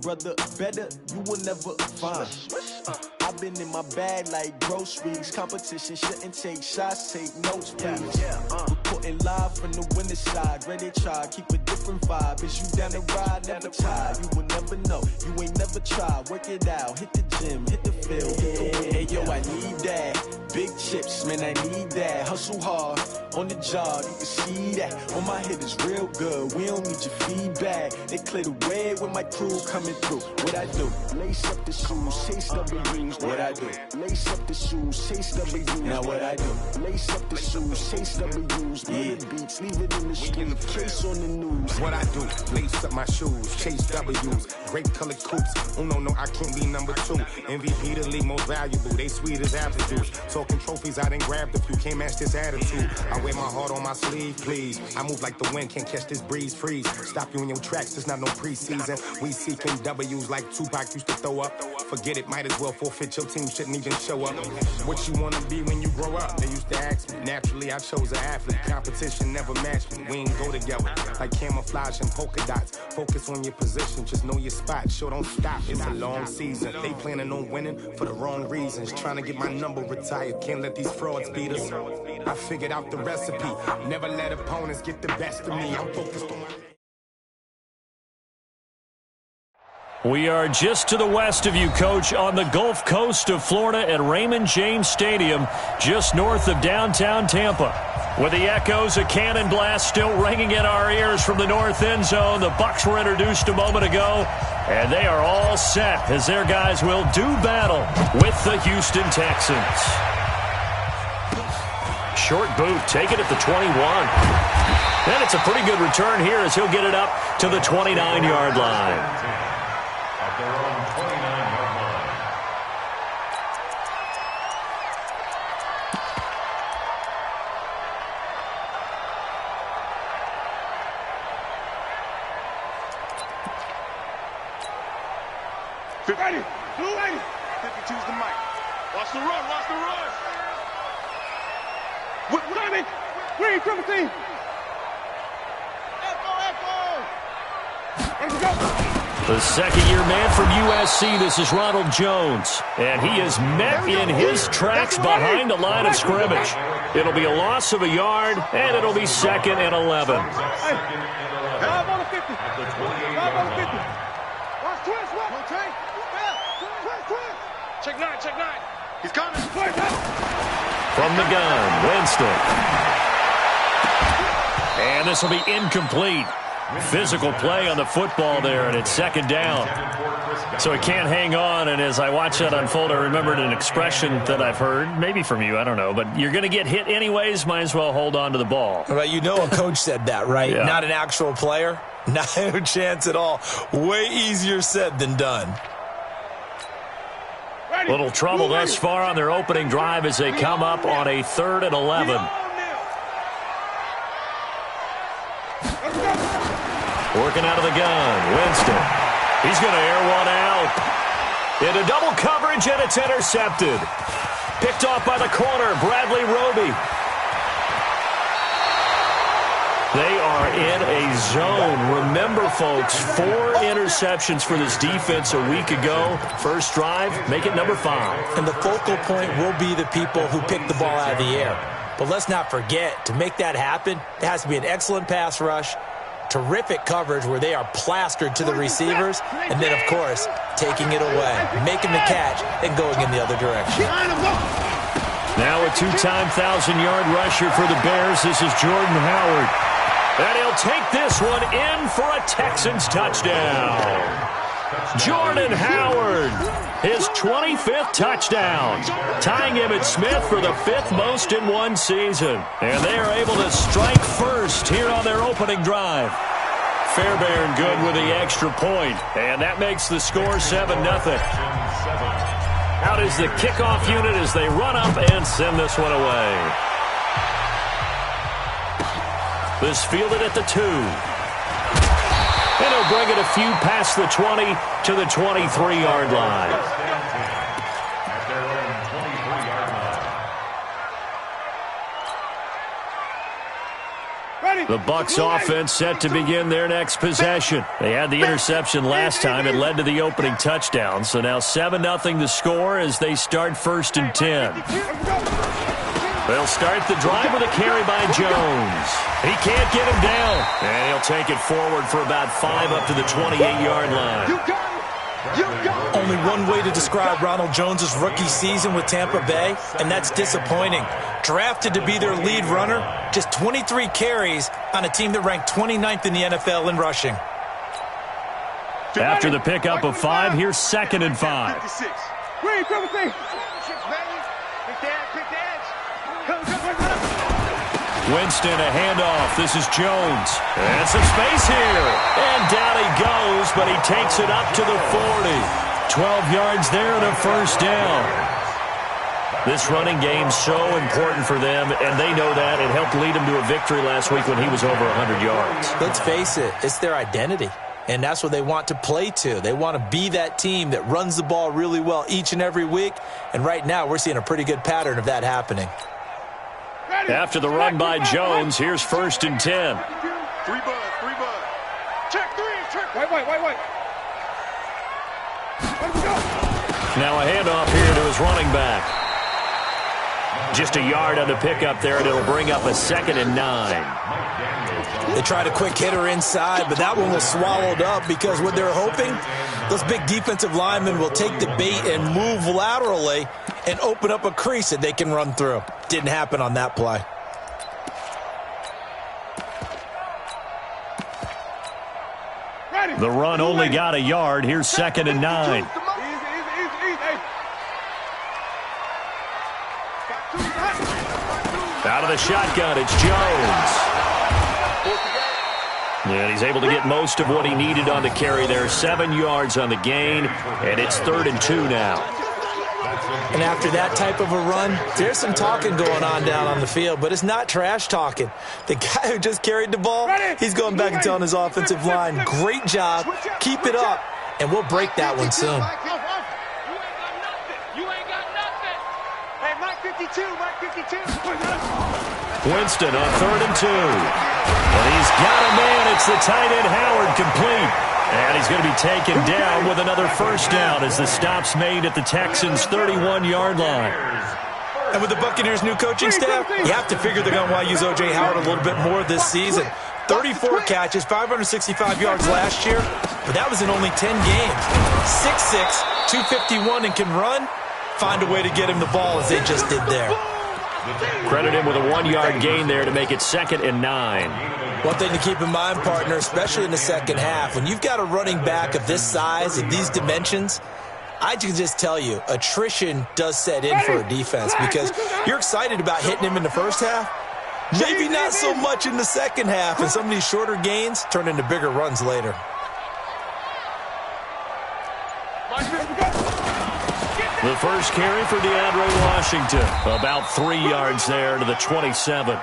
Brother, better you will never find. I've been in my bag like groceries. Competition shouldn't take shots, take notes, please. Reporting live from the winning side. Ready to try, keep a different vibe. Is you down the ride, never tired. You will never know, you ain't never tried. Work it out, hit the gym, hit the field, hit the wind. Hey yo, I need that. Big chips, man, I need that. Hustle hard, on the job, you can see that. On my head is real good, we don't need your feedback. They clear the way when my crew coming through. What I do? Lace up the shoes, chase W's. What I do? Lace up the shoes, chase W's. Now what I do? Lace up the shoes, chase W's. Yeah. Beats, leave it in the street, case on the news. What I do? Lace up my shoes, chase W's. Great colored coops. Oh no, I can't be number 2. MVP the league most valuable. They sweet as apple juice. Talking trophies, I done grabbed a few. Can't match this attitude. I wear my heart on my sleeve, please. I move like the wind, can't catch this breeze. Freeze. Stop you in your tracks. There's not no preseason. We seeking W's like Tupac used to throw up. Forget it, might as well forfeit. Your team shouldn't even show up. What you wanna be when you grow up? They used to ask me. Naturally, I chose an athlete. Competition never matched me. We ain't go together like camouflage and polka dots. Focus on your position, just know your spot. Sure, don't stop. It's a long season. They planning on winning for the wrong reasons. Trying to get my number retired. Can't let these frauds beat us. I figured out the recipe. Never let opponents get the best of me. I'm focused on my... We are just to the west of you, Coach, on the Gulf Coast of Florida at Raymond James Stadium, just north of downtown Tampa. With the echoes of cannon blast still ringing in our ears from the north end zone, the Bucs were introduced a moment ago, and they are all set as their guys will do battle with the Houston Texans. Short boot, take it at the 21. And it's a pretty good return here as he'll get it up to the 29-yard line. Ready, 280. 52's the mic. Watch the run, watch the run. Coming. Green, triple team. The second-year man from USC, this is Ronald Jones. And he is met in his tracks behind the line of scrimmage. It'll be a loss of a yard, and it'll be 2nd and 11. 5 on the 50. 5 on the 50. Watch twist, what? Twist. Check 9, check 9. He's coming. From the gun, Winston. And this will be incomplete. Physical play on the football there, and it's 2nd down. So he can't hang on, and as I watch that unfold, I remembered an expression that I've heard, maybe from you, I don't know, but you're going to get hit anyways, might as well hold on to the ball. Well, you know a coach said that, right? Yeah. Not an actual player? No chance at all. Way easier said than done. Little trouble thus far on their opening drive as they come up on a 3rd and 11. Working out of the gun, Winston. He's going to air one out. Into double coverage, and it's intercepted. Picked off by the corner, Bradley Roby. They are in a zone. Remember, folks, 4 interceptions for this defense a week ago. First drive, make it number 5. And the focal point will be the people who pick the ball out of the air. But let's not forget, to make that happen, there has to be an excellent pass rush, terrific coverage where they are plastered to the receivers, and then, of course, taking it away, making the catch, and going in the other direction. Now a 2-time 1,000-yard rusher for the Bears. This is Jordan Howard. And he'll take this one in for a Texans touchdown. Jordan Howard, his 25th touchdown, tying Emmitt Smith for the 5th most in one season. And they are able to strike first here on their opening drive. Fairbairn good with the extra point, and that makes the score 7-0. Out is the kickoff unit as they run up and send this one away. This fielded at the 2. And he'll bring it a few past the 20 to the 23-yard line. The Bucs offense set to begin their next possession. They had the interception last time. It led to the opening touchdown. So now 7-0 the score as they start 1st and 10. They'll start the drive with a carry by Jones. He can't get him down. And he'll take it forward for about 5 up to the 28-yard line. Only one way to describe Ronald Jones' rookie season with Tampa Bay, and that's disappointing. Drafted to be their lead runner, just 23 carries on a team that ranked 29th in the NFL in rushing. After the pickup of 5, here's 2nd and 5. Winston, a handoff. This is Jones. And some space here. And down he goes, but he takes it up to the 40. 12 yards there and a 1st down. This running game's so important for them, and they know that. It helped lead them to a victory last week when he was over 100 yards. Let's face it, it's their identity, and that's what they want to play to. They want to be that team that runs the ball really well each and every week, and right now we're seeing a pretty good pattern of that happening. After the run by Jones, here's 1st and 10. 3 bud. Check 3, check. Wait. Now a handoff here to his running back. Just a yard on the pickup there, and it'll bring up a 2nd and 9. They tried a quick hitter inside, but that one was swallowed up because what they're hoping, those big defensive linemen will take the bait and move laterally and open up a crease that they can run through. Didn't happen on that play. The run only got a yard. Here's 2nd and 9. Out of the shotgun, it's Jones. And he's able to get most of what he needed on the carry there. 7 yards on the gain, and it's 3rd and 2 now. And after that type of a run, there's some talking going on down on the field, but it's not trash talking. The guy who just carried the ball, he's going back and telling his offensive line, great job, keep it up, and we'll break that one soon. You ain't got nothing. Hey, Mike 52. Winston on 3rd and 2. And he's got a man. It's the tight end Howard, complete. And he's going to be taken down with another 1st down as the stop's made at the Texans' 31-yard line. And with the Buccaneers' new coaching staff, you have to figure they're going to want to use O.J. Howard a little bit more this season. 34 catches, 565 yards last year, but that was in only 10 games. 6'6", 251, and can run. Find a way to get him the ball as they just did there. Credit him with a 1-yard gain there to make it 2nd and 9. One thing to keep in mind, partner, especially in the second half, when you've got a running back of this size, of these dimensions, I can just tell you, attrition does set in for a defense because you're excited about hitting him in the first half. Maybe not so much in the second half, and some of these shorter gains turn into bigger runs later. The first carry for DeAndre Washington. About 3 yards there to the 27.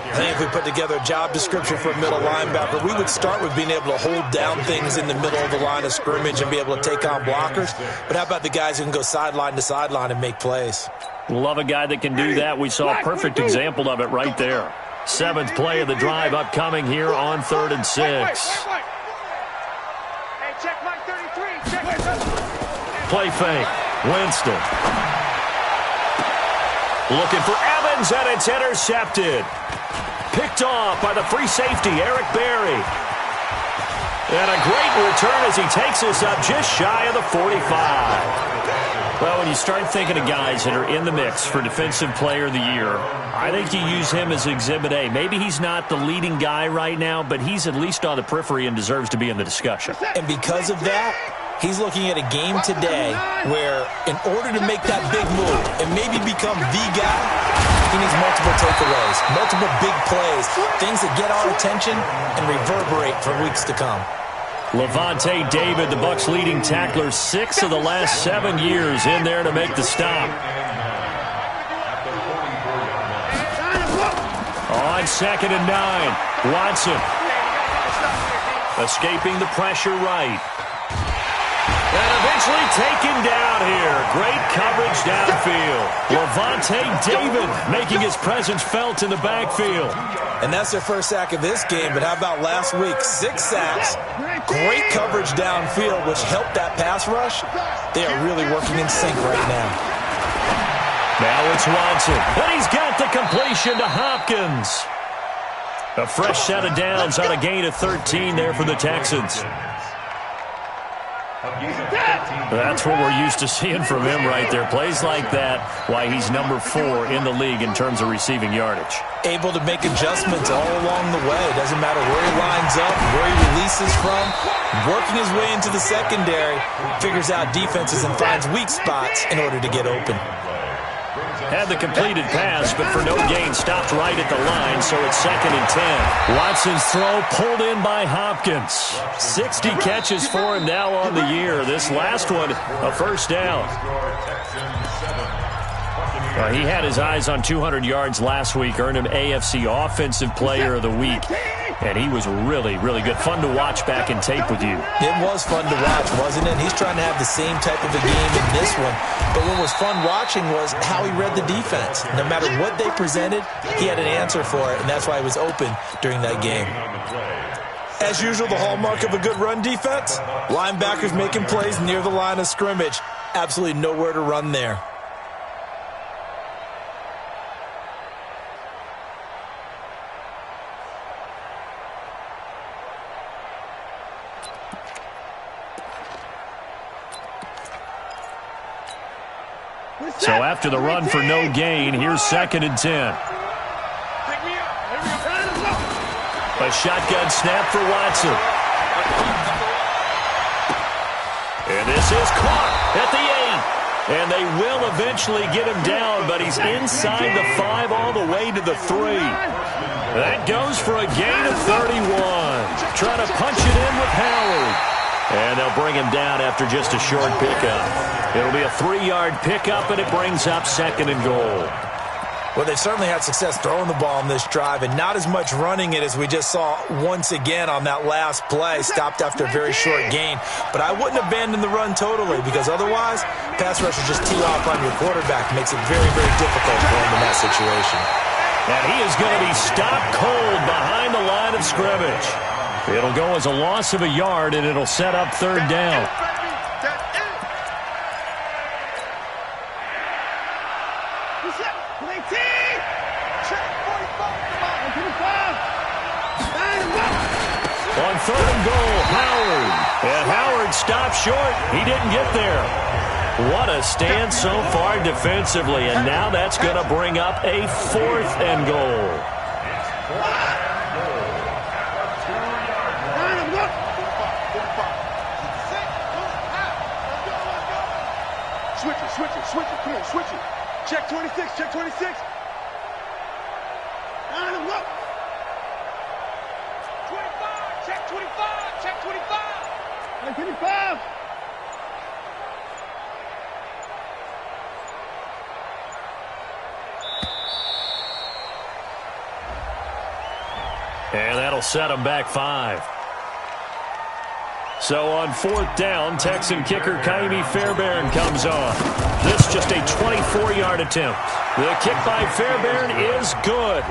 I think if we put together a job description for a middle linebacker, we would start with being able to hold down things in the middle of the line of scrimmage and be able to take on blockers. But how about the guys who can go sideline to sideline and make plays? Love a guy that can do that. We saw a perfect example of it right there. 7th play of the drive upcoming here on 3rd and 6. Hey, check Mike 33. Check. Play fake. Winston. Looking for Evans, and it's intercepted. Picked off by the free safety, Eric Berry. And a great return as he takes us up just shy of the 45. Well, when you start thinking of guys that are in the mix for Defensive Player of the Year, I think you use him as Exhibit A. Maybe he's not the leading guy right now, but he's at least on the periphery and deserves to be in the discussion. And because of that, he's looking at a game today where in order to make that big move and maybe become the guy, he needs multiple takeaways, multiple big plays, things that get our attention and reverberate for weeks to come. Levante David, the Bucs' leading tackler, 6 of the last 7 years in there to make the stop. On 2nd and 9, Watson escaping the pressure right. And eventually taken down here. Great coverage downfield. Levante David making his presence felt in the backfield. And that's their first sack of this game, but how about last week? 6 sacks, great coverage downfield, which helped that pass rush. They are really working in sync right now. Now it's Watson, and he's got the completion to Hopkins. A fresh set of downs on a gain of 13 there for the Texans. That's what we're used to seeing from him right there. Plays like that, why he's number 4 in the league in terms of receiving yardage. Able to make adjustments all along the way. Doesn't matter where he lines up, where he releases from. Working his way into the secondary, figures out defenses and finds weak spots in order to get open. Had the completed pass, but for no gain, stopped right at the line, so it's 2nd and 10. Watson's throw pulled in by Hopkins. 60 catches for him now on the year. This last one, a first down. He had his eyes on 200 yards last week, earned him AFC Offensive Player of the Week. And he was really, really good. Fun to watch back in tape with you. It was fun to watch, wasn't it? He's trying to have the same type of a game in this one. But what was fun watching was how he read the defense. No matter what they presented, he had an answer for it, and that's why he was open during that game. As usual, the hallmark of a good run defense, linebackers making plays near the line of scrimmage. Absolutely nowhere to run there. So after the run for no gain, here's 2nd and 10. A shotgun snap for Watson. And this is caught at the 8. And they will eventually get him down, but he's inside the 5 all the way to the 3. That goes for a gain of 31. Trying to punch it in with Howard. And they'll bring him down after just a short pickup. It'll be a 3-yard pickup, and it brings up 2nd and goal. Well, they've certainly had success throwing the ball on this drive, and not as much running it as we just saw once again on that last play, stopped after a very short gain. But I wouldn't abandon the run totally, because otherwise, pass rush will just tee off on your quarterback. It makes it very, very difficult for him in that situation. And he is going to be stopped cold behind the line of scrimmage. It'll go as a loss of a yard, and it'll set up 3rd down. On 3rd and goal, Howard. And Howard stopped short. He didn't get there. What a stand so far defensively, and now that's going to bring up a 4th and goal. Switch it, come on, switch it. Check 26, check 26. Line him up. 25, check 25, check 25. Check 25. And that'll set him back 5. So on 4th down, Texan kicker Kaimi Fairbairn comes on. This just a 24-yard attempt. The kick by Fairbairn is good.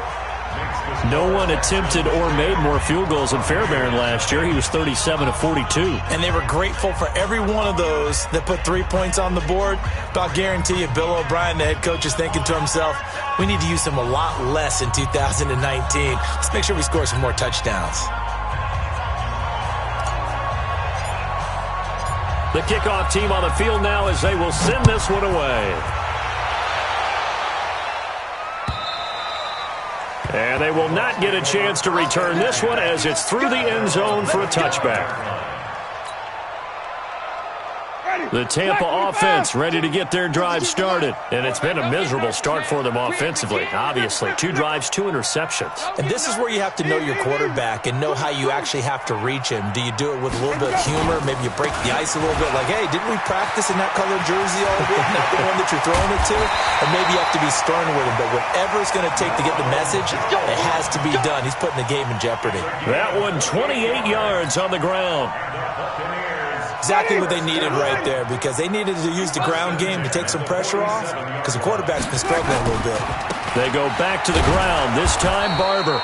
No one attempted or made more field goals than Fairbairn last year. He was 37 of 42. And they were grateful for every one of those that put 3 points on the board. But I'll guarantee you, Bill O'Brien, the head coach, is thinking to himself, we need to use him a lot less in 2019. Let's make sure we score some more touchdowns. The kickoff team on the field now as they will send this one away. And they will not get a chance to return this one as it's through the end zone for a touchback. The Tampa offense ready to get their drive started. And it's been a miserable start for them offensively, obviously. 2 drives, 2 interceptions. And this is where you have to know your quarterback and know how you actually have to reach him. Do you do it with a little bit of humor? Maybe you break the ice a little bit. Like, hey, didn't we practice in that colored jersey all week? Not the one that you're throwing it to? Or maybe you have to be stern with him. But whatever it's going to take to get the message, it has to be done. He's putting the game in jeopardy. That one, 28 yards on the ground. exactly what they needed right there, because they needed to use the ground game to take some pressure off, because the quarterback's been struggling a little bit. They go back to the ground, this time Barber.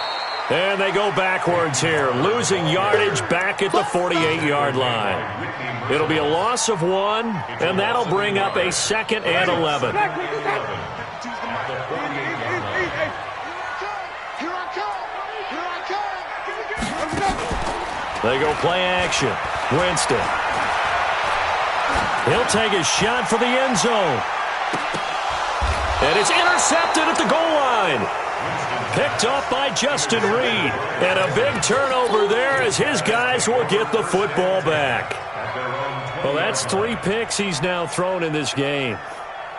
And they go backwards here, losing yardage back at the 48-yard line. It'll be a loss of 1, and that'll bring up a 2nd and 11. They go play action. Winston. He'll take a shot for the end zone. And it's intercepted at the goal line. Picked off by Justin Reed. And a big turnover there as his guys will get the football back. Well, that's 3 picks he's now thrown in this game.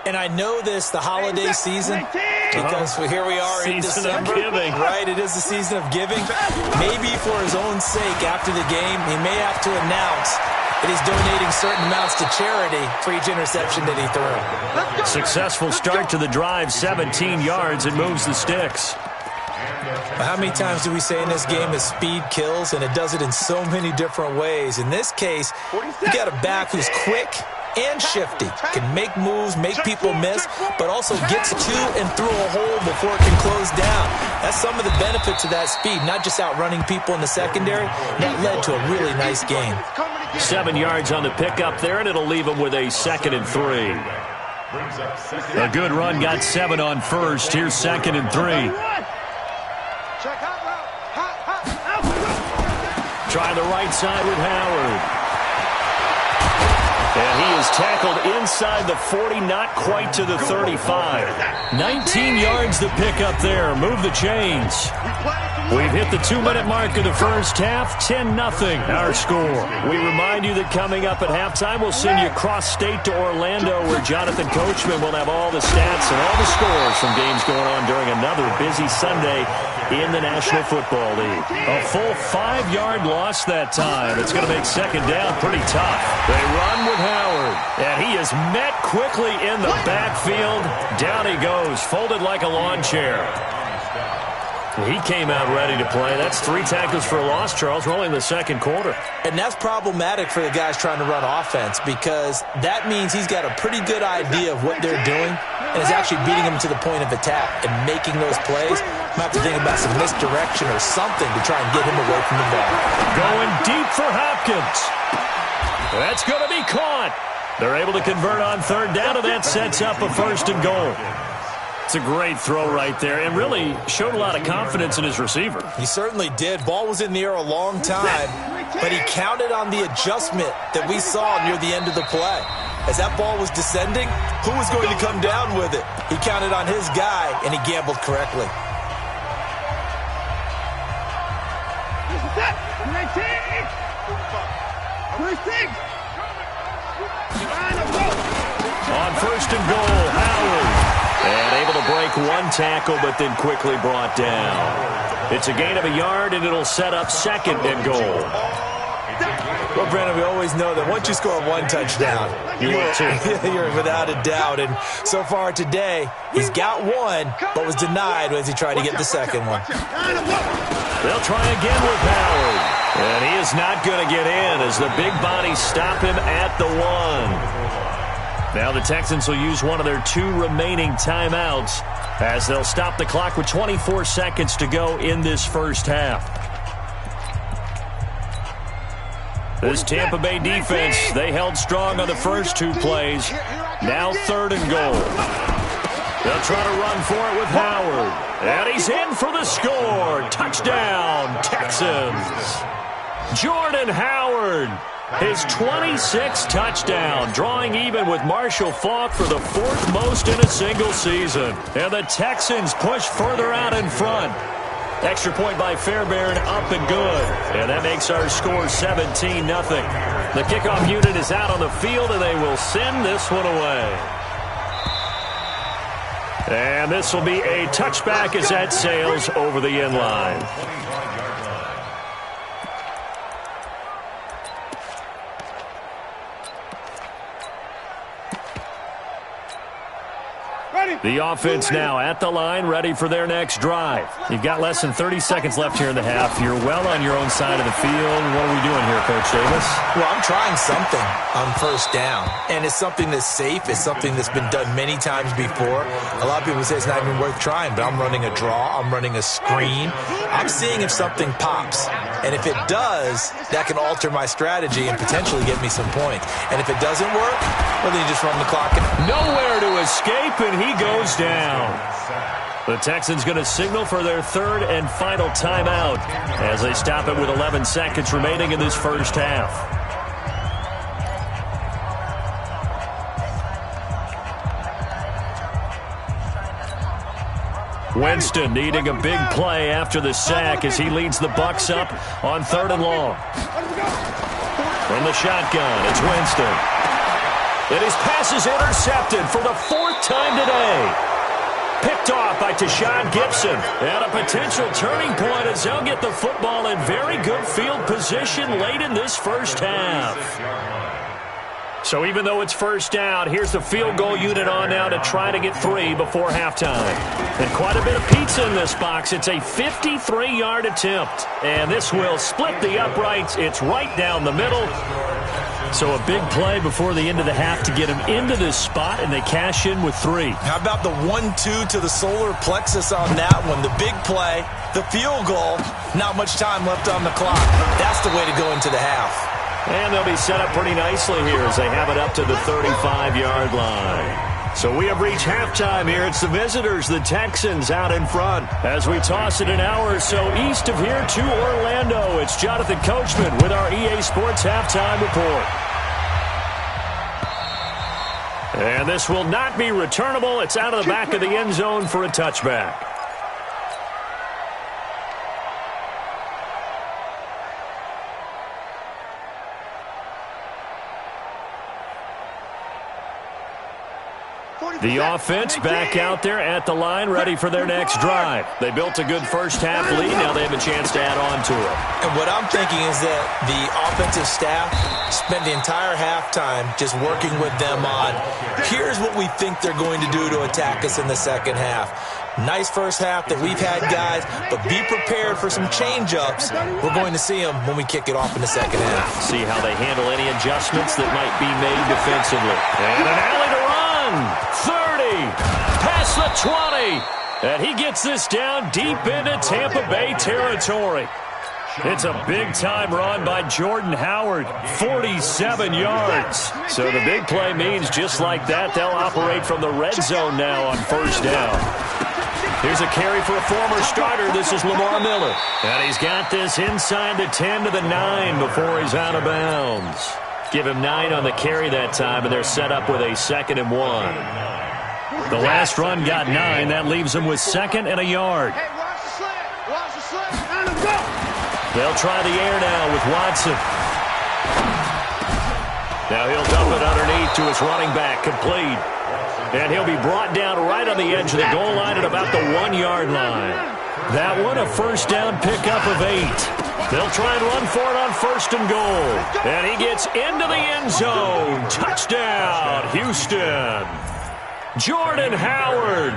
And I know this, the holiday season, because here we are in December. Right, it is the season of giving. Maybe for his own sake, after the game, he may have to announce that he's donating certain amounts to charity for each interception that he threw. Successful start to the drive, 17 yards, and moves the sticks. How many times do we say in this game that speed kills, and it does it in so many different ways? In this case, you got a back who's quick and shifty, can make moves, make people miss, but also gets to and through a hole before it can close down. That's some of the benefits of that speed, not just outrunning people in the secondary. That led to a really nice game. 7 yards on the pickup there, and it'll leave him with a 2nd and 3. A good run got 7 on first. Here's 2nd and 3. Try the right side with Howard. And he is tackled inside the 40, not quite to the 35. 19 yards to pick up there. Move the chains. We've hit the 2-minute mark of the first half. 10-0 our score. We remind you that coming up at halftime, we'll send you cross-state to Orlando, where Jonathan Coachman will have all the stats and all the scores from games going on during another busy Sunday in the National Football League. A full 5-yard loss that time. It's going to make 2nd down pretty tough. They run with Howard, and he is met quickly in the backfield. Down he goes, folded like a lawn chair. He came out ready to play. That's 3 tackles for a loss, Charles. We're only in the 2nd quarter. And that's problematic for the guys trying to run offense, because that means he's got a pretty good idea of what they're doing and is actually beating them to the point of attack and making those plays. Might have to think about some misdirection or something to try and get him away from the ball. Going deep for Hopkins. That's going to be caught. They're able to convert on 3rd down, and that sets up a 1st and goal. It's a great throw right there, and really showed a lot of confidence in his receiver. He certainly did. Ball was in the air a long time, but he counted on the adjustment that we saw near the end of the play. As that ball was descending, who was going to come down with it? He counted on his guy, and he gambled correctly. On 1st and goal, Howard. And able to break 1 tackle, but then quickly brought down. It's a gain of a yard, and it'll set up 2nd and goal. Well, Brandon, we always know that once you score 1 touchdown, you're without a doubt. And so far today, he's got 1, but was denied as he tried to get the 2nd one. They'll try again with Howard. And he is not going to get in as the big bodies stop him at the 1. Now the Texans will use one of their 2 remaining timeouts as they'll stop the clock with 24 seconds to go in this first half. This Tampa Bay defense, they held strong on the first 2 plays. Now 3rd and goal. They'll try to run for it with Howard. And he's in for the score. Touchdown, Texans. Jordan Howard. His 26th touchdown, drawing even with Marshall Faulk for the 4th most in a single season. And the Texans push further out in front. Extra point by Fairbairn, up and good. And that makes our score 17-0. The kickoff unit is out on the field, and they will send this one away. And this will be a touchback as that sails over the end line. The offense now at the line, ready for their next drive. You've got less than 30 seconds left here in the half. You're well on your own side of the field. What are we doing here, Coach Davis? Well, I'm trying something on first down, and it's something that's safe. It's something that's been done many times before. A lot of people say it's not even worth trying, but I'm running a draw. I'm running a screen. I'm seeing if something pops, and if it does, that can alter my strategy and potentially get me some points. And if it doesn't work, well, then you just run the clock. Nowhere to escape, and he goes down. The Texans going to signal for their third and final timeout as they stop it with 11 seconds remaining in this first half. Winston needing a big play after the sack as he leads the Bucs up on 3rd and long. From the shotgun, it's Winston. And his pass is intercepted for the 4th time today. Picked off by Tashawn Gibson. And a potential turning point as they'll get the football in very good field position late in this first half. So even though it's first down, here's the field goal unit on now to try to get 3 before halftime. And quite a bit of pizza in this box. It's a 53-yard attempt. And this will split the uprights. It's right down the middle. So a big play before the end of the half to get him into this spot, and they cash in with 3. How about the 1-2 to the solar plexus on that one? The big play, the field goal, not much time left on the clock. That's the way to go into the half. And they'll be set up pretty nicely here as they have it up to the 35-yard line. So we have reached halftime here. It's the visitors, the Texans, out in front. As we toss it an hour or so east of here to Orlando, it's Jonathan Coachman with our EA Sports Halftime Report. And this will not be returnable. It's out of the back of the end zone for a touchback. The offense back out there at the line, ready for their next drive. They built a good first-half lead. Now they have a chance to add on to it. And what I'm thinking is that the offensive staff spent the entire halftime just working with them on, here's what we think they're going to do to attack us in the second half. Nice first half that we've had, guys, but be prepared for some change-ups. We're going to see them when we kick it off in the second half. See how they handle any adjustments that might be made defensively. And an alley to run. 30, past the 20, and he gets this down deep into Tampa Bay territory. It's a big-time run by Jordan Howard, 47 yards. So the big play means just like that, they'll operate from the red zone now on first down. Here's a carry for a former starter. This is Lamar Miller. And he's got this inside the 10 to the 9 before he's out of bounds. Give him 9 on the carry that time, and they're set up with a 2nd and 1. The last run got 9. That leaves them with 2nd and a yard. Hey, watch the slant. Watch the slant. Let him go. They'll try the air now with Watson. Now he'll dump it underneath to his running back, complete. And he'll be brought down right on the edge of the goal line at about the 1-yard line. That one, a first down pickup of 8. They'll try and run for it on 1st and goal. And he gets into the end zone. Touchdown, Houston. Jordan Howard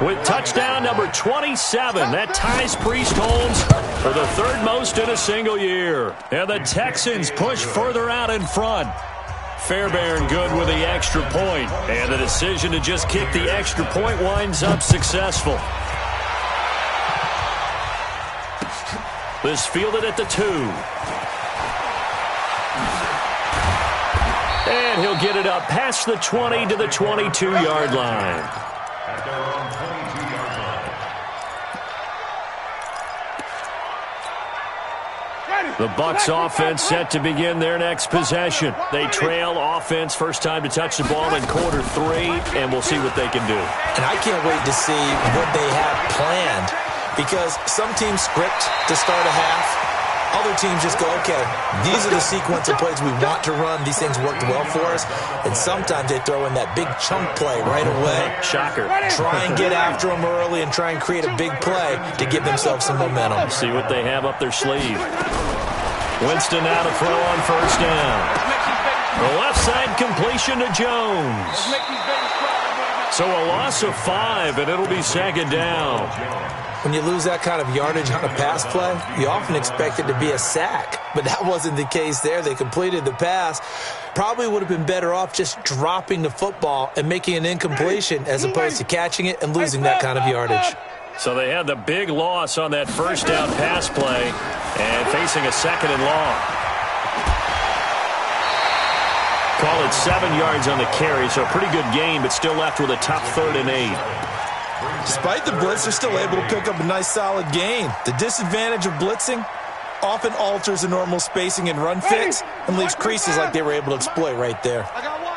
with touchdown number 27. That ties Priest Holmes for the 3rd most in a single year. And the Texans push further out in front. Fairbairn good with the extra point. And the decision to just kick the extra point winds up successful. This fielded at the 2. And he'll get it up past the 20 to the 22-yard line. The Bucs offense set to begin their next possession. They trail offense, first time to touch the ball in quarter 3, and we'll see what they can do. And I can't wait to see what they have planned, because some teams script to start a half. Other teams just go, okay, these are the sequence of plays we want to run. These things worked well for us. And sometimes they throw in that big chunk play right away. Shocker. Try and get after them early and try and create a big play to give themselves some momentum. See what they have up their sleeve. Winston now to throw on first down. The left side completion to Jones. So a loss of 5, and it'll be second down. When you lose that kind of yardage on a pass play, you often expect it to be a sack. But that wasn't the case there. They completed the pass. Probably would have been better off just dropping the football and making an incompletion as opposed to catching it and losing that kind of yardage. So they had the big loss on that first down pass play and facing a second and long. Call it 7 yards on the carry, so a pretty good gain, but still left with a tough 3rd and 8. Despite the blitz, they're still able to pick up a nice solid gain. The disadvantage of blitzing often alters the normal spacing and run fix and leaves creases like they were able to exploit right there. I got one.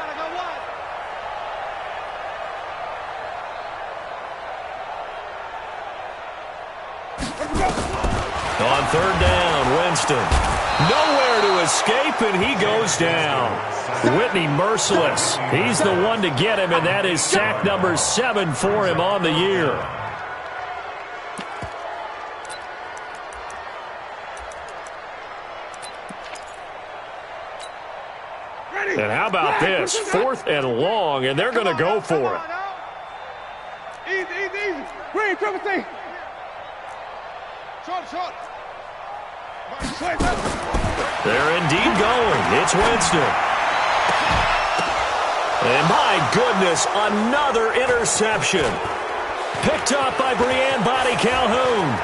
On 3rd down, Winston. Nowhere to escape, and he goes down. Whitney merciless. He's the one to get him, and that is sack number 7 for him on the year. And how about this? 4th and long, and they're going to go for it. Easy. Green, triple T. Short. They're indeed going. It's Winston. And my goodness, another interception. Picked up by Breanne Body Calhoun.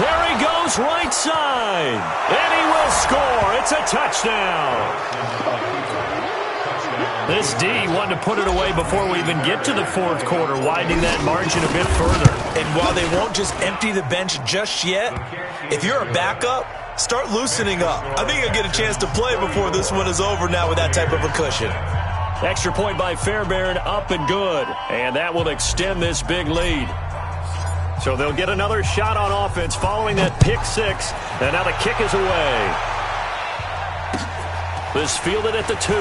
There he goes, right side. And he will score. It's a touchdown. This D wanted to put it away before we even get to the 4th quarter, widening that margin a bit further. And while they won't just empty the bench just yet, if you're a backup, start loosening up. I think you'll get a chance to play before this one is over now with that type of a cushion. Extra point by Fairbairn, up and good. And that will extend this big lead. So they'll get another shot on offense following that pick 6. And now the kick is away. This fielded at the 2.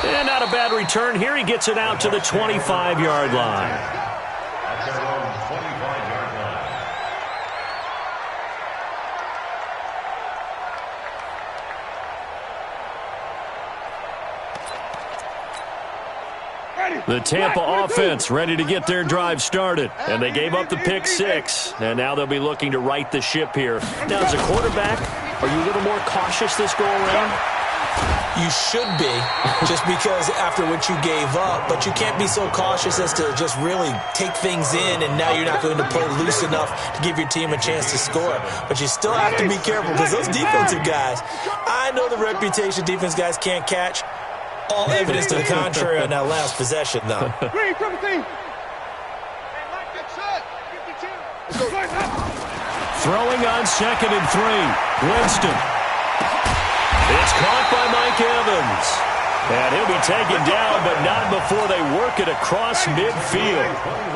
And not a bad return. Here he gets it out to the 25-yard line. The Tampa offense ready to get their drive started. And they gave up the pick 6. And now they'll be looking to right the ship here. Now, as a quarterback, are you a little more cautious this go-around? You should be, just because after what you gave up, but you can't be so cautious as to just really take things in, and now you're not going to play loose enough to give your team a chance to score. But you still have to be careful, because those defensive guys, I know the reputation defense guys can't catch. All evidence to the contrary on that last possession, though. Throwing on 2nd and 3, Winston. It's caught by Mike Evans. And he'll be taken down, but not before they work it across midfield.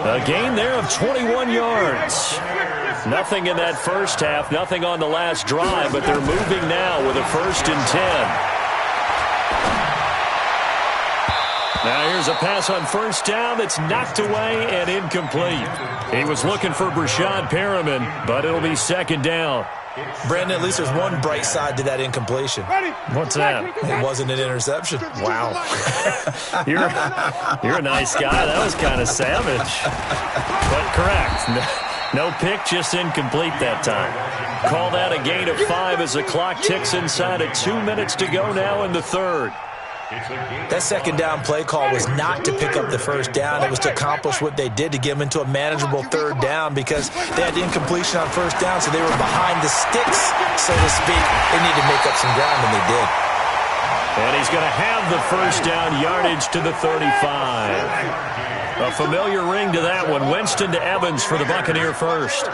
A gain there of 21 yards. Nothing in that first half, nothing on the last drive, but they're moving now with a 1st and 10. Now here's a pass on 1st down that's knocked away and incomplete. He was looking for Brashad Perriman, but it'll be 2nd down. Brandon, at least there's one bright side to that incompletion. What's that? It wasn't an interception. Wow. You're a nice guy. That was kind of savage. But correct. No pick, just incomplete that time. Call that a gain of 5 as the clock ticks inside of 2 minutes to go now in the 3rd. That 2nd down play call was not to pick up the 1st down. It was to accomplish what they did, to get them into a manageable 3rd down, because they had incompletion on 1st down, so they were behind the sticks, so to speak. They needed to make up some ground, and they did. And he's going to have the 1st down yardage to the 35. A familiar ring to that one. Winston to Evans for the Buccaneer first.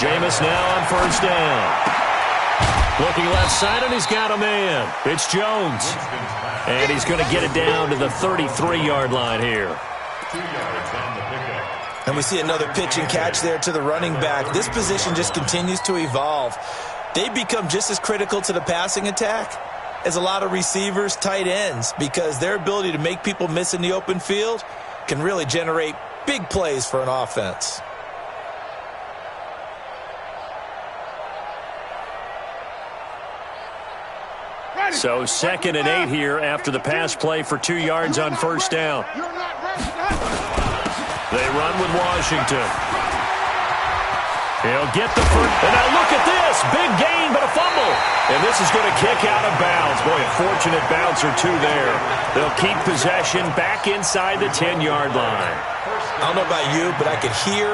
Jameis now on 1st down. Looking left side, and he's got a man. It's Jones. And he's going to get it down to the 33-yard line here. And we see another pitch and catch there to the running back. This position just continues to evolve. They become just as critical to the passing attack as a lot of receivers, tight ends, because their ability to make people miss in the open field can really generate big plays for an offense. So 2nd and 8 here after the pass play for 2 yards on first down. They run with Washington. He'll get the first. And now look at this. Big gain, but a fumble. And this is going to kick out of bounds. Boy, a fortunate bounce or two there. They'll keep possession back inside the 10-yard line. I don't know about you, but I could hear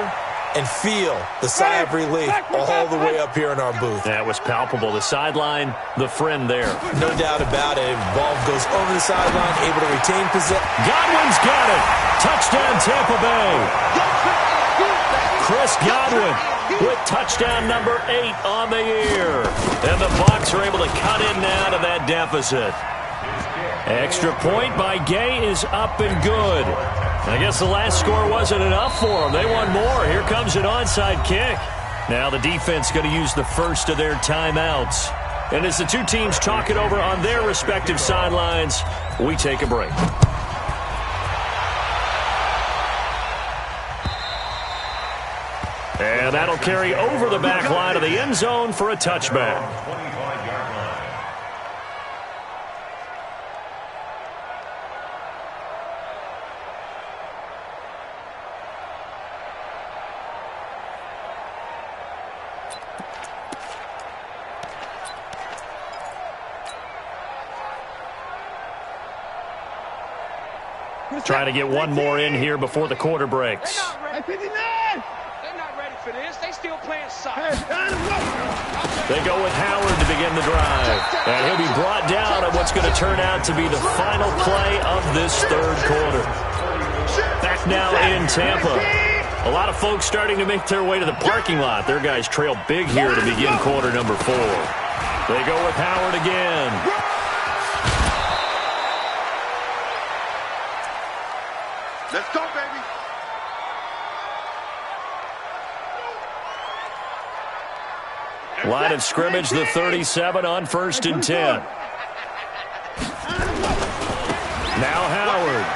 and feel the sigh of relief all the way up here in our booth. That was palpable. The sideline, the friend there. No doubt about it. Ball goes over the sideline, able to retain possession. Godwin's got it. Touchdown, Tampa Bay. Chris Godwin with touchdown number 8 on the year. And the Bucs are able to cut in now to that deficit. Extra point by Gay is up and good. I guess the last score wasn't enough for them. They want more. Here comes an onside kick. Now the defense going to use the first of their timeouts. And as the two teams talk it over on their respective sidelines, we take a break. And that'll carry over the back line of the end zone for a touchback. Trying to get one more in here before the quarter breaks. They're not ready for this. They still playing soccer. They go with Howard to begin the drive. And he'll be brought down on what's going to turn out to be the final play of this third quarter. Back now in Tampa. A lot of folks starting to make their way to the parking lot. Their guys trail big here to begin quarter number 4. They go with Howard again. Let's go, baby. Line of scrimmage, the 37 on 1st and 10. Now Howard.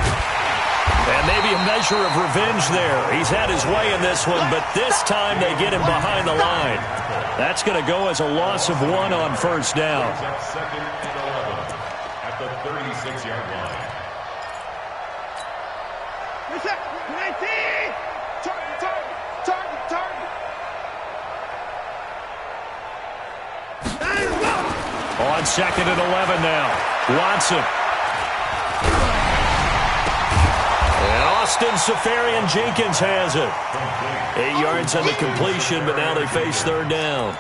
And maybe a measure of revenge there. He's had his way in this one, but this time they get him behind the line. That's going to go as a loss of 1 on first down. Second and 11 at the 36-yard line. On 2nd and 11 now. Watson. And Austin Safarian-Jenkins has it. 8 yards on the completion, but now they face third down.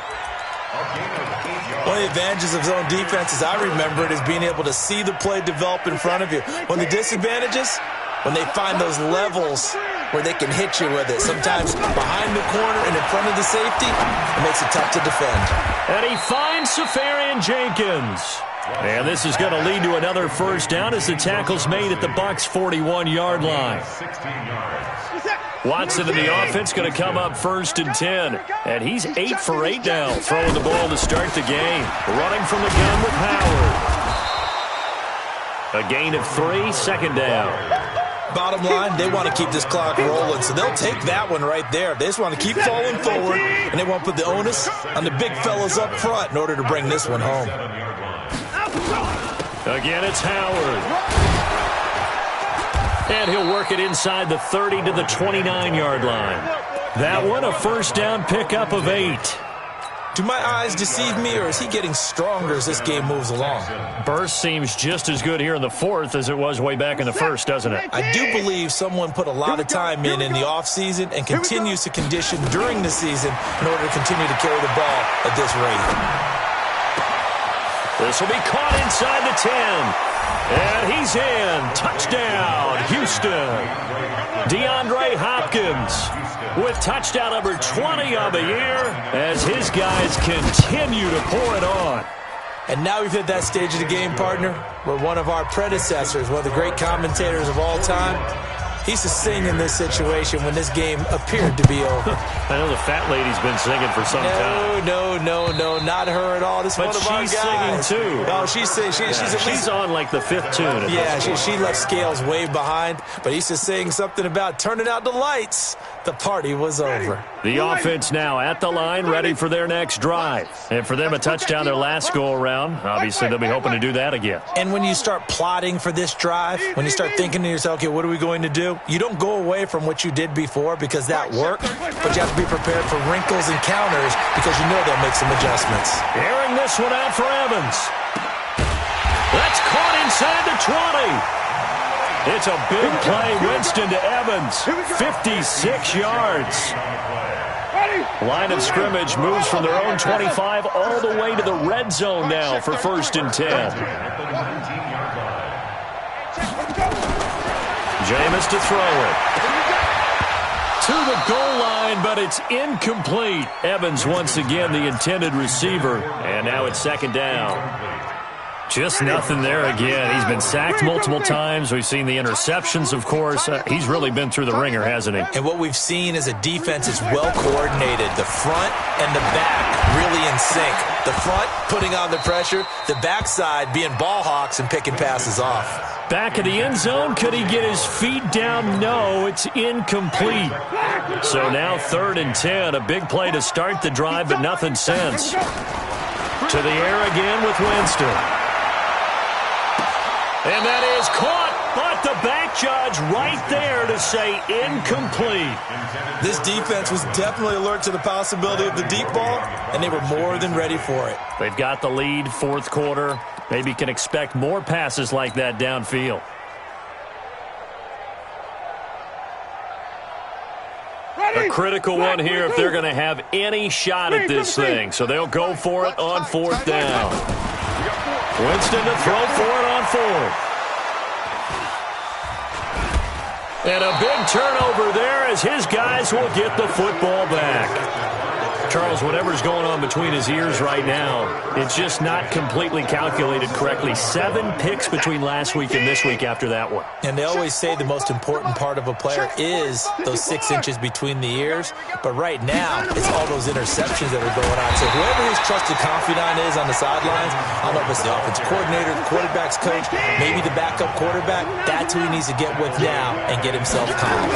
One of the advantages of zone defense, as I remember it, is being able to see the play develop in front of you. One of the disadvantages, when they find those levels where they can hit you with it. Sometimes behind the corner and in front of the safety, it makes it tough to defend. And he finds Safarian-Jenkins. And this is going to lead to another first down as the tackle's made at the Bucs' 41-yard line. Watson in the offense going to come up 1st and 10. And he's 8 for 8 now, throwing the ball to start the game. Running from the gun with Howard. A gain of 3, second down. Bottom line, they want to keep this clock rolling, so they'll take that one right there. They just want to keep falling forward, and they want to put the onus on the big fellas up front in order to bring this one home. Again, it's Howard. And he'll work it inside the 30 to the 29-yard line. That one, a first down pickup of 8. Do my eyes deceive me, or is he getting stronger as this game moves along? Burst seems just as good here in the 4th as it was way back in the 1st, doesn't it? I do believe someone put a lot of time in the offseason and continues to condition during the season in order to continue to carry the ball at this rate. This will be caught inside the 10. And he's in. Touchdown, Houston. DeAndre Hopkins with touchdown number 20 on the year as his guys continue to pour it on. And now we've hit that stage of the game, partner, where one of our predecessors, one of the great commentators of all time, he's to sing in this situation when this game appeared to be over. I know the fat lady's been singing for some time. No, not her at all. This is one of our guys. But she's singing, too. No, she's singing. She's on like the 5th tune. Yeah, she left Scales way behind, but he's just saying something about turning out the lights. The party was over. The offense now at the line, ready for their next drive. And for them, a touchdown their last go-around. Obviously, they'll be hoping to do that again. And when you start plotting for this drive, when you start thinking to yourself, okay, what are we going to do? You don't go away from what you did before because that worked, but you have to be prepared for wrinkles and counters because you know they'll make some adjustments. Airing this one out for Evans. That's caught inside the 20. It's a big play. Winston to Evans. 56 yards. Line of scrimmage moves from their own 25 all the way to the red zone now for 1st and 10. Jameis to throw it. To the goal line, but it's incomplete. Evans once again the intended receiver, and now it's 2nd down. Just nothing there again. He's been sacked multiple times. We've seen the interceptions, of course. He's really been through the ringer, hasn't he? And what we've seen is a defense is well coordinated. The front and the back really in sync. The front putting on the pressure. The backside being ball hawks and picking passes off. Back of the end zone. Could he get his feet down? No, it's incomplete. So now 3rd and 10. A big play to start the drive, but nothing since. To the air again with Winston. And that is caught, but the back judge right there to say incomplete. This defense was definitely alert to the possibility of the deep ball, and they were more than ready for it. They've got the lead, 4th quarter. Maybe can expect more passes like that downfield. A critical one here if they're going to have any shot at this thing. So they'll go for it on 4th down. Winston to throw for it on 4th. And a big turnover there as his guys will get the football back. Charles, whatever's going on between his ears right now, it's just not completely calculated correctly. 7 picks between last week and this week after that one. And they always say the most important part of a player is those 6 inches between the ears. But right now, it's all those interceptions that are going on. So whoever his trusted confidant is on the sidelines, I don't know if it's the offensive coordinator, the quarterback's coach, maybe the backup quarterback, that's who he needs to get with now and get himself calm.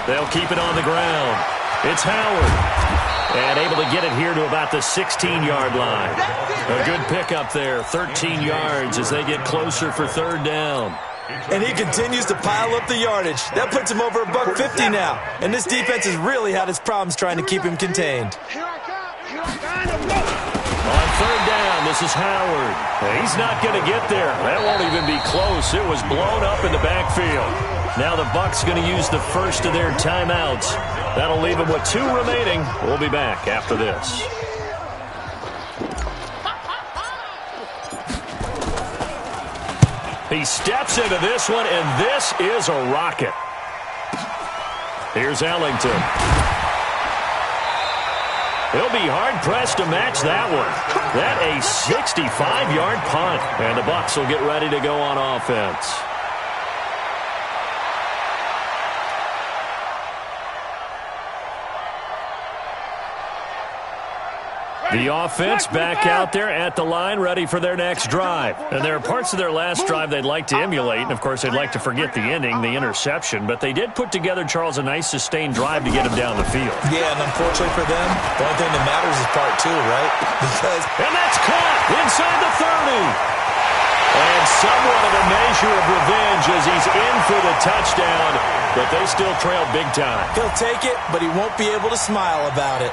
They'll keep it on the ground. It's Howard. And able to get it here to about the 16-yard line. A good pickup there, 13 yards as they get closer for 3rd down. And he continues to pile up the yardage. That puts him over $150 now. And this defense has really had its problems trying to keep him contained. On 3rd down, this is Howard. He's not going to get there. That won't even be close. It was blown up in the backfield. Now the Bucs going to use the first of their timeouts. That'll leave them with 2 remaining. We'll be back after this. He steps into this one, and this is a rocket. Here's Ellington. He'll be hard-pressed to match that one. That a 65-yard punt, and the Bucs will get ready to go on offense. The offense back out there at the line, ready for their next drive. And there are parts of their last drive they'd like to emulate, and, of course, they'd like to forget the ending, the interception. But they did put together, Charles, a nice sustained drive to get him down the field. Yeah, and unfortunately for them, the only thing that matters is part 2, right? And that's caught inside the 30. And somewhat of a measure of revenge as he's in for the touchdown, but they still trail big time. He'll take it, but he won't be able to smile about it.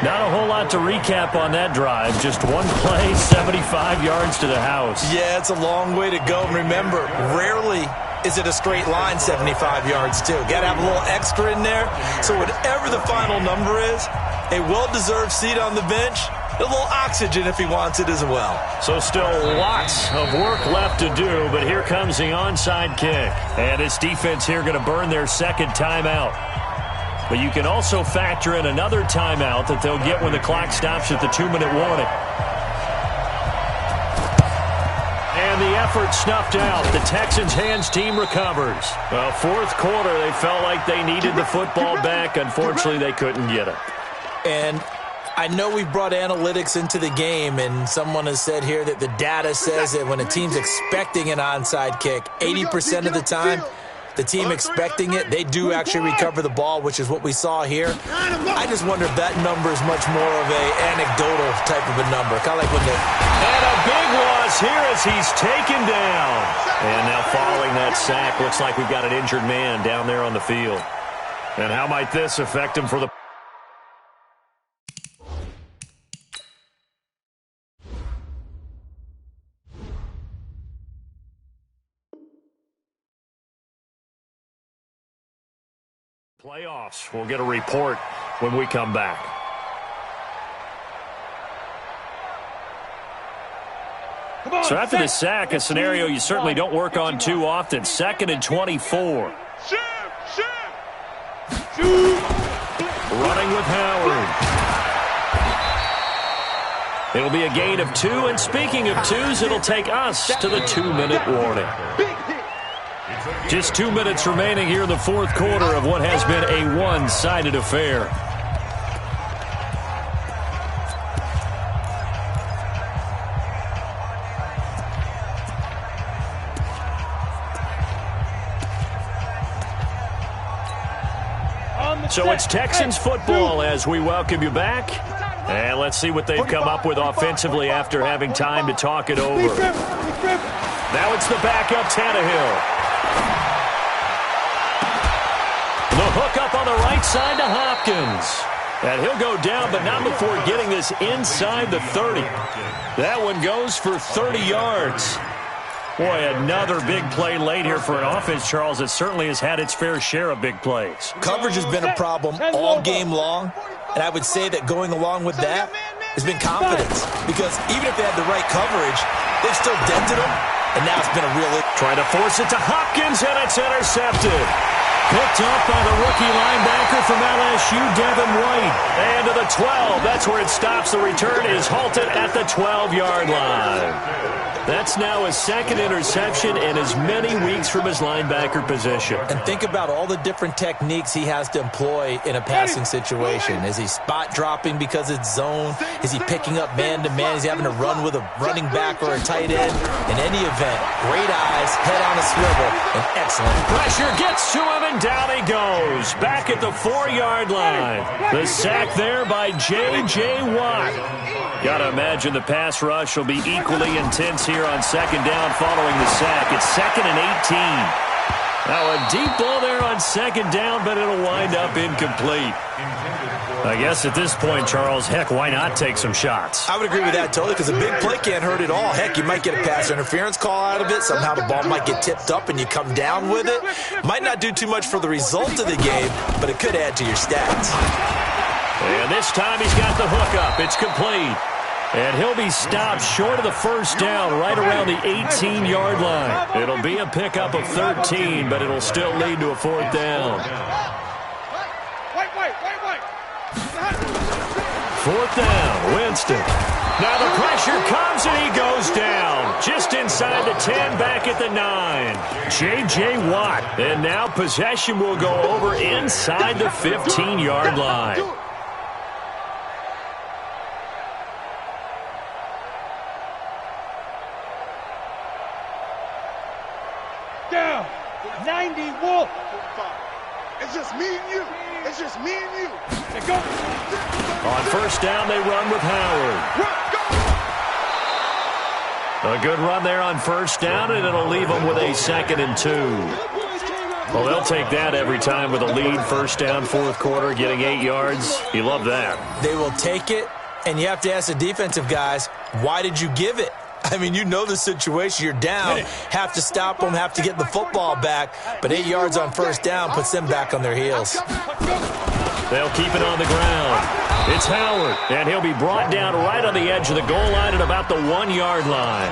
Not a whole lot to recap on that drive. Just one play, 75 yards to the house. Yeah, it's a long way to go. And remember, rarely is it a straight line 75 yards, too. Got to have a little extra in there. So whatever the final number is, a well-deserved seat on the bench, a little oxygen if he wants it as well. So still lots of work left to do, but here comes the onside kick. And this defense here going to burn their 2nd timeout. But you can also factor in another timeout that they'll get when the clock stops at the 2-minute warning. And the effort snuffed out. The Texans' hands team recovers. Well, 4th quarter, they felt like they needed the football back. Unfortunately, they couldn't get it. And I know we brought analytics into the game, and someone has said here that the data says that when a team's expecting an onside kick, 80% of the time, the team expecting it, they do actually recover the ball, which is what we saw here. I just wonder if that number is much more of a anecdotal type of a number. Kind of like when And a big loss here as he's taken down. And now following that sack, looks like we've got an injured man down there on the field. And how might this affect him for the... playoffs? We'll get a report when we come back. So after the sack, a scenario you certainly don't work on too often. 2nd and 24. Running with Howard. It'll be a gain of 2, and speaking of 2s, it'll take us to the 2-minute warning. Just 2 minutes remaining here in the fourth quarter of what has been a one-sided affair. So it's Texans football as we welcome you back. And let's see what they've come up with offensively after having time to talk it over. Now it's the backup Tannehill. The hook up on the right side to Hopkins. And he'll go down, but not before getting this inside the 30. That one goes for 30 yards. Boy, another big play late here for an offense, Charles, that certainly has had its fair share of big plays. Coverage has been a problem all game long, and I would say that going along with that has been confidence. Because even if they had the right coverage, they've still dented them, and now it's been a real... Trying to force it to Hopkins, and it's intercepted. Picked up by the rookie linebacker from LSU, Devin White. And to the 12. That's where it stops. The return is halted at the 12-yard line. That's now his second interception in as many weeks from his linebacker position. And think about all the different techniques he has to employ in a passing situation. Is he spot dropping because it's zone? Is he picking up man-to-man? Is he having to run with a running back or a tight end? In any event, great eyes, head on a swivel, and excellent. Pressure gets to him, and down he goes. Back at the 4-yard line. The sack there by J.J. Watt. Got to imagine the pass rush will be equally intense here on second down following the sack. It's 2nd and 18. Now a deep ball there on second down, but it'll wind up incomplete. I guess at this point, Charles, heck, why not take some shots? I would agree with that totally, because a big play can't hurt at all. Heck, you might get a pass interference call out of it. Somehow the ball might get tipped up and you come down with it. Might not do too much for the result of the game, but it could add to your stats. And this time he's got the hook up. It's complete. And he'll be stopped short of the first down right around the 18-yard line. It'll be a pickup of 13, but it'll still lead to a fourth down. Fourth down, Winston. Now the pressure comes and he goes down. Just inside the 10, back at the 9. J.J. Watt. And now possession will go over inside the 15-yard line. Down. 90 Wolf. It's just me and you. It's just me and you. Go. On first down, they run with Howard. A good run there on first down, and it'll leave them with a 2nd and 2. Well, they'll take that every time with a lead. First down, fourth quarter, getting 8 yards. You love that. They will take it, and you have to ask the defensive guys, why did you give it? I mean, you know the situation. You're down. Have to stop them, have to get the football back. But 8 yards on first down puts them back on their heels. They'll keep it on the ground. It's Howard, and he'll be brought down right on the edge of the goal line at about the 1-yard line.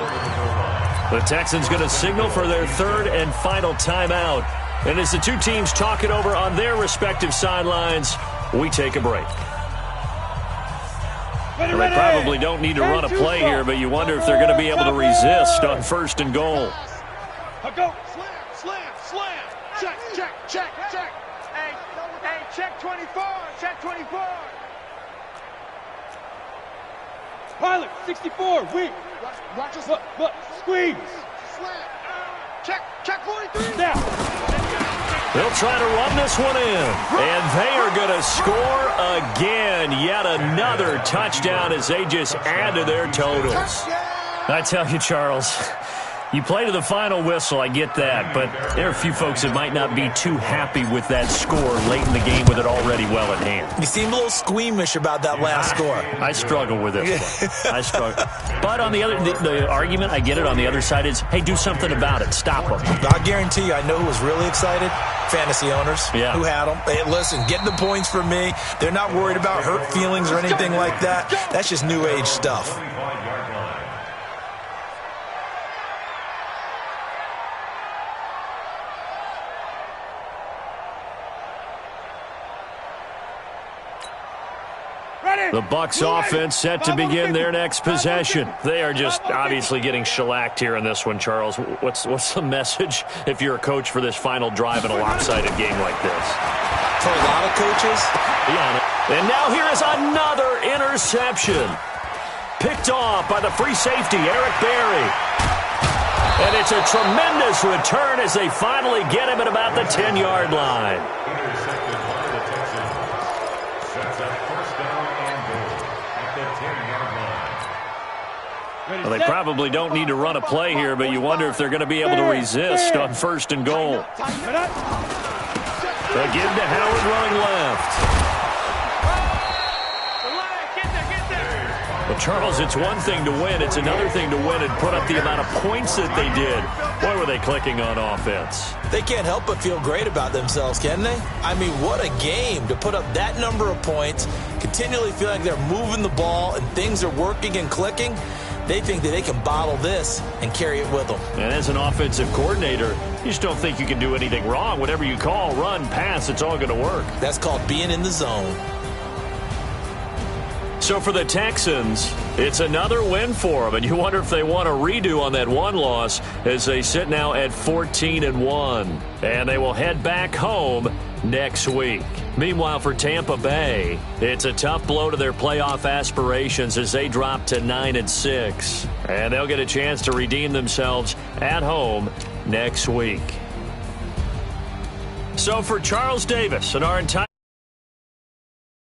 The Texans going to signal for their third and final timeout. And as the two teams talk it over on their respective sidelines, we take a break. Well, they probably don't need to run a play here, but you wonder if they're going to be able to resist on first and goal. Go. Slam. Check. Hey, check 24. Check 24. Pilot, 64, weak. Watch us. Look, squeeze. Slam. Check 43. Down. They'll try to run this one in. And they are going to score again. Yet another touchdown as they just add to their totals. I tell you, Charles, you play to the final whistle, I get that, but there are a few folks that might not be too happy with that score late in the game with it already well at hand. You seem a little squeamish about that last score. I struggle with this one. I struggle. But on the other, the argument, I get it, on the other side is, hey, do something about it. Stop them. I guarantee you, I know who was really excited. Fantasy owners who had them. Hey, listen, get the points from me. They're not worried about hurt feelings or anything like that. That's just new age stuff. The Bucs offense set to begin their next possession. They are just obviously getting shellacked here in this one, Charles. What's the message if you're a coach for this final drive in a lopsided game like this? For a lot of coaches. Be honest. And now here is another interception. Picked off by the free safety, Eric Berry. And it's a tremendous return as they finally get him at about the 10-yard line. Intercepted by the Texans. Sets up first down and goal at the 10-yard line. Well, they probably don't need to run a play here, but you wonder if they're going to be able to resist on first and goal. They give to Howard running left. Well, Charles, it's one thing to win. It's another thing to win and put up the amount of points that they did. Boy, were they clicking on offense. They can't help but feel great about themselves, can they? I mean, what a game to put up that number of points, continually feel like they're moving the ball and things are working and clicking. They think that they can bottle this and carry it with them. And as an offensive coordinator, you just don't think you can do anything wrong. Whatever you call, run, pass, it's all going to work. That's called being in the zone. So for the Texans, it's another win for them, and you wonder if they want a redo on that one loss as they sit now at 14-1, and they will head back home next week. Meanwhile, for Tampa Bay, it's a tough blow to their playoff aspirations as they drop to 9-6, and they'll get a chance to redeem themselves at home next week. So for Charles Davis and our entire